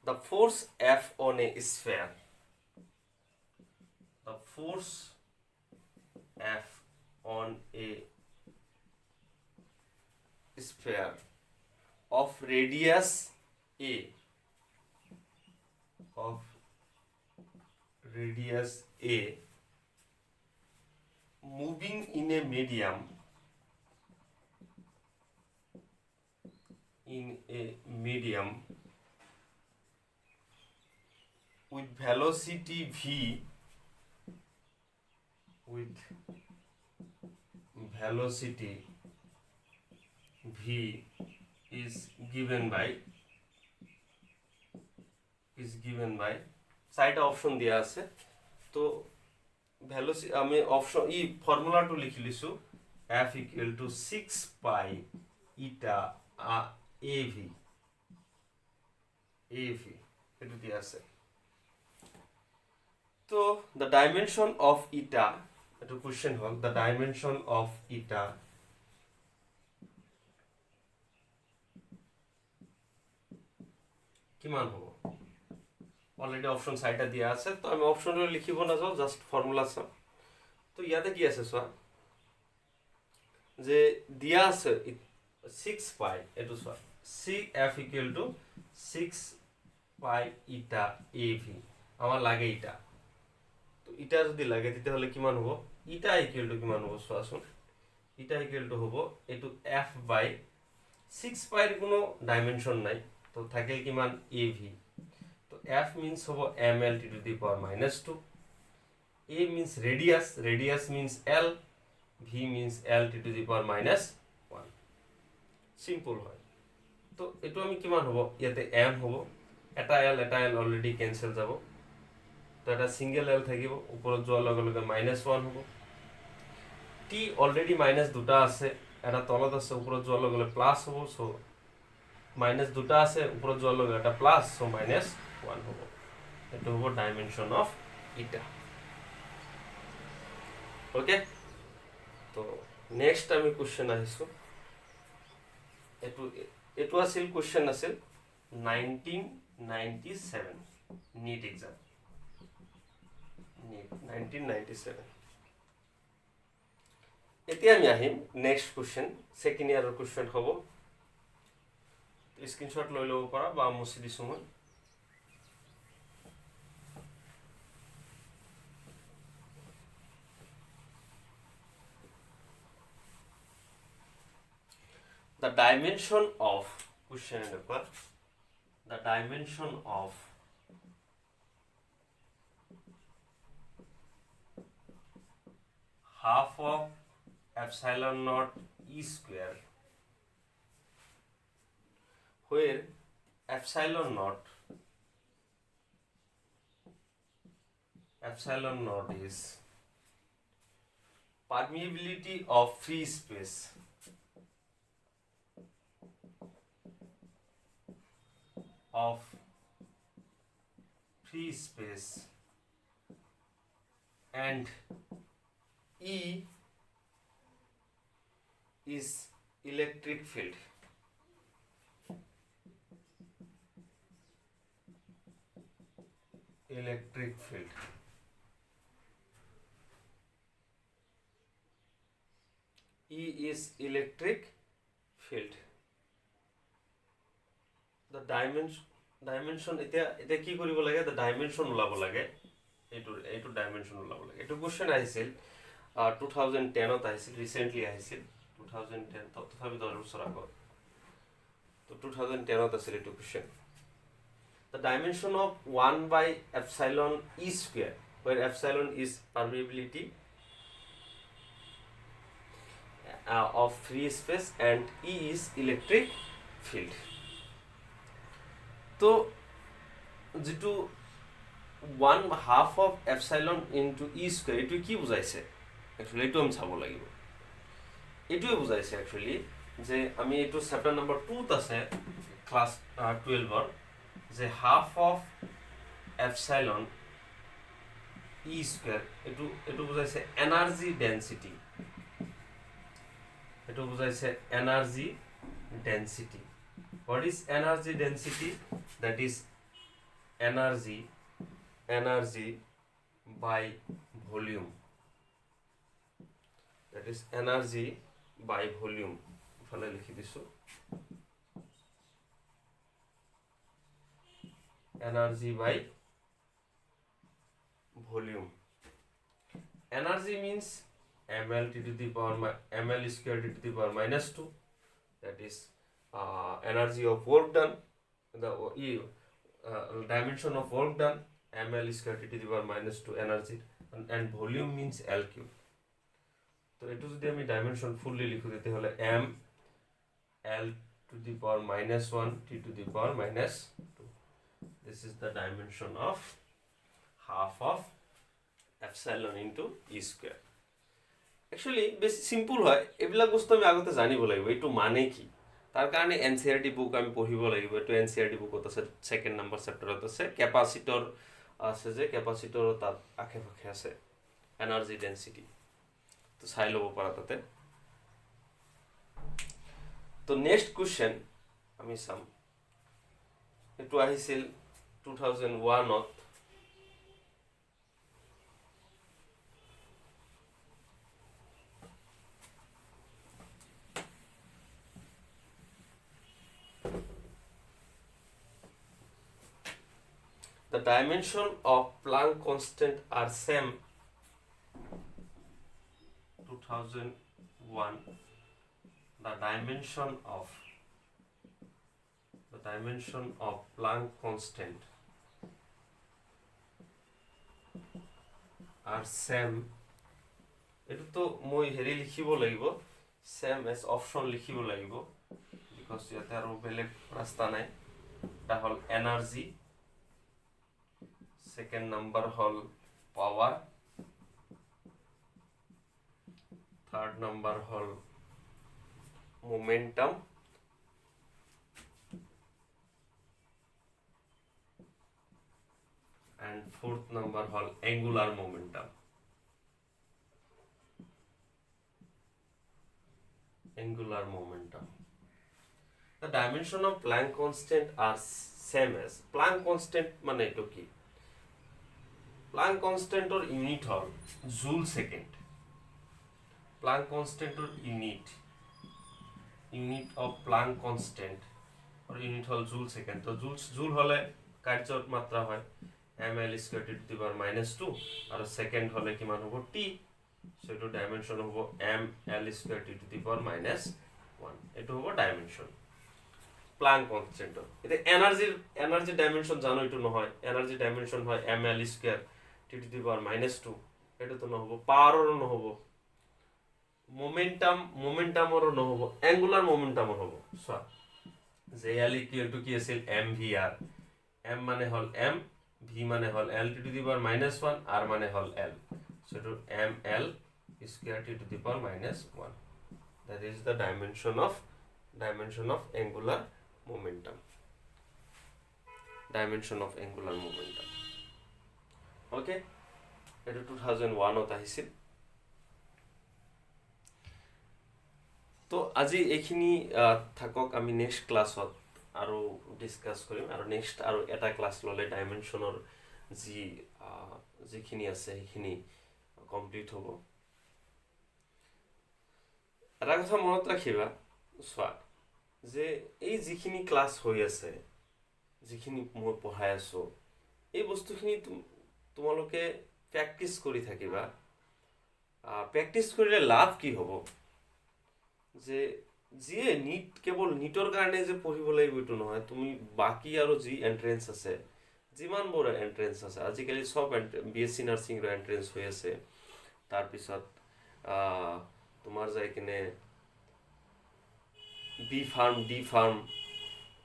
the force F on a sphere, the force F on a sphere of radius A, of radius A, moving in a medium, with velocity v, is given by সাইডে option দিয়া আছে তো velocity আমি option E ফর্মুলাটো লিখি লিছো F equal to 6 pi eta AV এটো দিয়া আছে তো the dimension of eta, এটো question hall the dimension of eta কিমান হ'ব অলরেডি অপশন সাইডটা দিয়া আছে তো আমি অপশনগুলো লিখিব না যাও জাস্ট ফর্মুলা আছে তো ইয়াতে কি আছে সোয়া যে দিয়া আছে 6 পাই এটো সোয়া CF equal to 6 পাই ইটা AV আমার লাগে ইটা তো ইটা যদি লাগে দিতে হলে কি মান হবে ইটা ইকুয়াল টু কি মান হবে সোয়া শুন ইটা ইকুয়াল টু হবে এটু F বাই 6 পাই এর কোনো ডাইমেনশন নাই তো থাকে কি মান AV তো F means hobo ml to the power minus 2, A means radius means L, V means L to the power minus 1. Simple হয় তো এটো আমি কিমান হবো ইয়াতে m হবো এটা l অলরেডি ক্যান্সেল যাব তো এটা সিঙ্গেল l থাকিব উপৰত যোৱাৰ লগে লগে -1 হবো t অলৰেডি মাইনাস দুটা আছে এটা তলত আছে উপৰত যোৱাৰ লগে লগে প্লাস হবো সো মাইনাস দুটা আছে উপৰত যোৱাৰ লগে এটা প্লাস সো -1 হবো এটা হবো ডাইমেনশন অফ ইটা ওকে তো নেক্সট আমি কোশ্চেন আহিছো এটো আছিল কোশ্চেন আছিল 1997 নীট এক্সাম নীট 1997 এতিয়া আমি আহিম নেক্সট কোশ্চেন সেকেন্ড ইয়াৰৰ কোশ্চেন হবো স্ক্ৰিনশট লৈ লব পাৰা বা মুছি দিছো মই the dimension of question number the dimension of half of epsilon naught e square where epsilon naught is permeability of free space and E is electric field. E is electric field. The dimension এটা কি কৰিব লাগে the dimension ওলাব লাগে এইটো dimension ওলাব লাগে এইটো কোশ্চেন আহিছিল 2010 ত আহিছিল ৰিসেন্টলি আহিছিল 2010 তথাপি 10 বছৰ আগত তো 2010 ত আছিল এইটো question the dimension of 1 by epsilon e square where epsilon is permeability of free space and E is electric field. তো যেটো 1/2 of epsilon into e square এটো কি বুঝাইছে एक्चुअली এটো আমি চাব লাগিব এটোই বুঝাইছে एक्चुअली যে আমি এটো চ্যাপ্টার নাম্বার 2 ত আছে ক্লাস 12 ৰ যে half of epsilon e square এটো বুঝাইছে এনার্জি ডেন্সিটি এটো বুঝাইছে energy density what is energy density that is energy by volume, that is energy by volume ফালে লিখি দিছো energy by volume. Energy means ml t to the power ml square t to the power minus 2, that is energy of work done, the dimension of work done, ml square t to the power minus 2 energy, and volume means L cube. তো এটু যদি আমি dimension fully লিখো দিতে হলে m L to the power minus 1 t to the power minus 2. This is the dimension of half of epsilon into e square. Actually বেশি simple হয়, এইবিলাক বস্তু আমি আগতে জানিব লাগিব এইটো মানে কি। তাৰ কাৰণে এনসিআৰটি বুক আমি পঢ়িব লাগিব। এইটো এনসিআৰটি বুকত আছে, সেকেন্ড নাম্বাৰ চেপ্টাৰত আছে। কেপাচিটৰ আছে যে কেপাচিটৰ তাত আশে পাশে আছে এনাৰ্জি ডেন্সিটি, তো চাই ল'ব পাৰা তাতে। তো নেক্সট কুৱেশ্যন আমি চাম, এইটো আহিছিল 2001ত। The dimension of Planck constant are same. 2001. The dimension of Planck constant are same. এটো তো মই হেৰি লিখিব লাগিব, same as option লিখিব লাগিব, because ইয়াতে আৰু বেলেগ ৰাস্তা নাই। এটা হ'ল energy, second number hall power, third number hall momentum, and fourth number hall angular momentum. Angular momentum. The dimension of Planck constant are same as. Planck constant মানে এটো কি? Planck constant or unit হল জুল second. Planck constant or unit of Planck constant or unit হল জুল second. তো জুল হলে কাৰ্যৰ মাত্রা হয় ml square t to the power minus 2, আর সেকেন্ড হলে কিমান হ'ব t, সো এটো ডাইমেনশন হ'ব ml square t to the power minus 1। এটো হ'ব ডাইমেনশন প্লাঙ্ক কনস্ট্যান্টৰ। এতিয়া এনার্জি ডাইমেনশন জানো এটো নহয়, এনার্জি ডাইমেনশন হয় ml square t to the power minus 2, এটা তো নহব, পাওয়ারও নহব, মোমেন্টামৰো নহব, অ্যাঙ্গুলাৰ মোমেন্টামৰ হ'ব। সো যে L ইকুয়াল টু কি আছিল mvr, m মানে হল m, v মানে হল L to the power minus 1, r মানে হল L, so to ml square t to the power minus 1. That is the dimension of angular momentum. Dimension of angular momentum. Okay, এটা 2001ত আহিছিল। তো আজি এইখিনি থাকক, আমি নেক্সট ক্লাছত আৰু ডিসকাস কৰিম, আৰু নেক্সট আৰু এটা ক্লাছ ললে ডাইমেনশনৰ যিখিনি আছে সেইখিনি কমপ্লিট হ'ব। এটা কথা মনত ৰাখিবা, চোৱা যে এই যিখিনি ক্লাছ হৈ আছে, যিখিনি মই পঢ়াই আছো, এই বস্তুখিনি তোমালোকে প্ৰেক্টিছ কৰি থাকিবা। প্ৰেক্টিছ কৰিলে লাভ কি হ'ব, যে যিয়ে নিট কেৱল নিটৰ কাৰণে যে পঢ়িব লাগিব এইটো নহয়, তুমি বাকি আৰু যি এন্ট্ৰেন্স আছে, যিমানবোৰ এন্ট্ৰেন্স আছে, আজিকালি সব বিএসসি নাৰ্ছিংৰ এন্ট্ৰেন্স হৈ আছে, তাৰপিছত তোমাৰ যাই কিনে বি ফাৰ্ম, ডি ফাৰ্ম,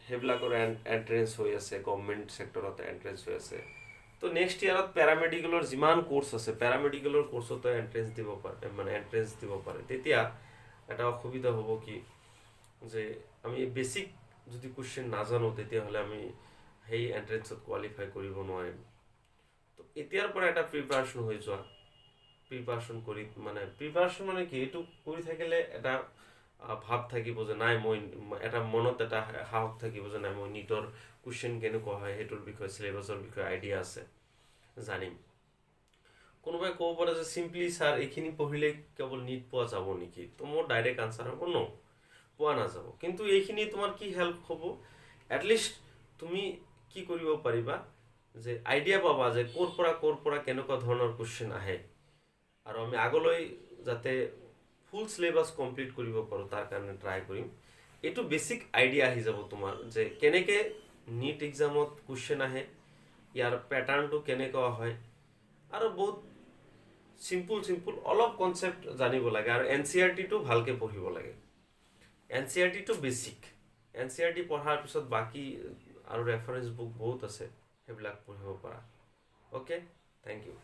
সেইবিলাকৰ এন্ট্ৰেন্স হৈ আছে, গভৰ্ণমেণ্ট ছেক্টৰত এন্ট্ৰেন্স হৈ আছে। তো নেক্সট ইয়াৰত পেৰামেডিকেলৰ যিমান কোৰ্চ আছে, পেৰামেডিকেলৰ কোৰ্চতো এন্ট্ৰেন্স দিব পাৰে, মানে এন্ট্ৰেন্স দিব পাৰে। তেতিয়া এটা অসুবিধা হ'ব কি, যে আমি বেসিক যদি কোশ্চেন নাজানো, তেতিয়াহ'লে আমি সেই এন্ট্ৰেন্সত কোৱালিফাই কৰিব নোৱাৰিম। তো এতিয়াৰ পৰা এটা প্ৰিপাৰেশ্যন হৈ যোৱা, প্ৰিপাৰেশ্যন মানে কি, এইটো কৰি থাকিলে এটা ভাৱ থাকিব যে নাই মই এটা মনত এটা সাহস থাকিব যে নাই মই নীটৰ কুৱেশ্যন কেনেকুৱা হয় সেইটোৰ বিষয়ে চিলেবাছৰ বিষয়ে আইডিয়া আছে জানিম। কোনোবাই ক'ব পাৰে যে চিম্পলি ছাৰ এইখিনি পঢ়িলে কেৱল নীট পোৱা যাব নেকি? তো মোৰ ডাইৰেক্ট আনচাৰ হ'ব ন, পোৱা নাযাব। কিন্তু এইখিনি তোমাৰ কি হেল্প হ'ব, এটলিষ্ট তুমি কি কৰিব পাৰিবা যে আইডিয়া পাবা যে ক'ৰ পৰা কেনেকুৱা ধৰণৰ কুৱেশ্যন আহে, আৰু আমি আগলৈ যাতে ফুল চিলেবাছ কমপ্লিট কৰিব পাৰোঁ তাৰ কাৰণে ট্ৰাই কৰিম। এইটো বেছিক আইডিয়া আহি যাব তোমাৰ যে কেনেকৈ নীট এক্সামত কুৱেশ্যন আহে, ইয়াৰ পেটাৰ্ণটো কেনেকুৱা হয়, আৰু বহুত চিম্পুল অলপ কনচেপ্ট জানিব লাগে, আৰু NCERT-টো ভালকৈ পঢ়িব লাগে। NCERT-টো বেছিক, NCERT পঢ়াৰ পিছত বাকী আৰু ৰেফাৰেঞ্চ বুক বহুত আছে, সেইবিলাক পঢ়িব পাৰা। Okay, thank U.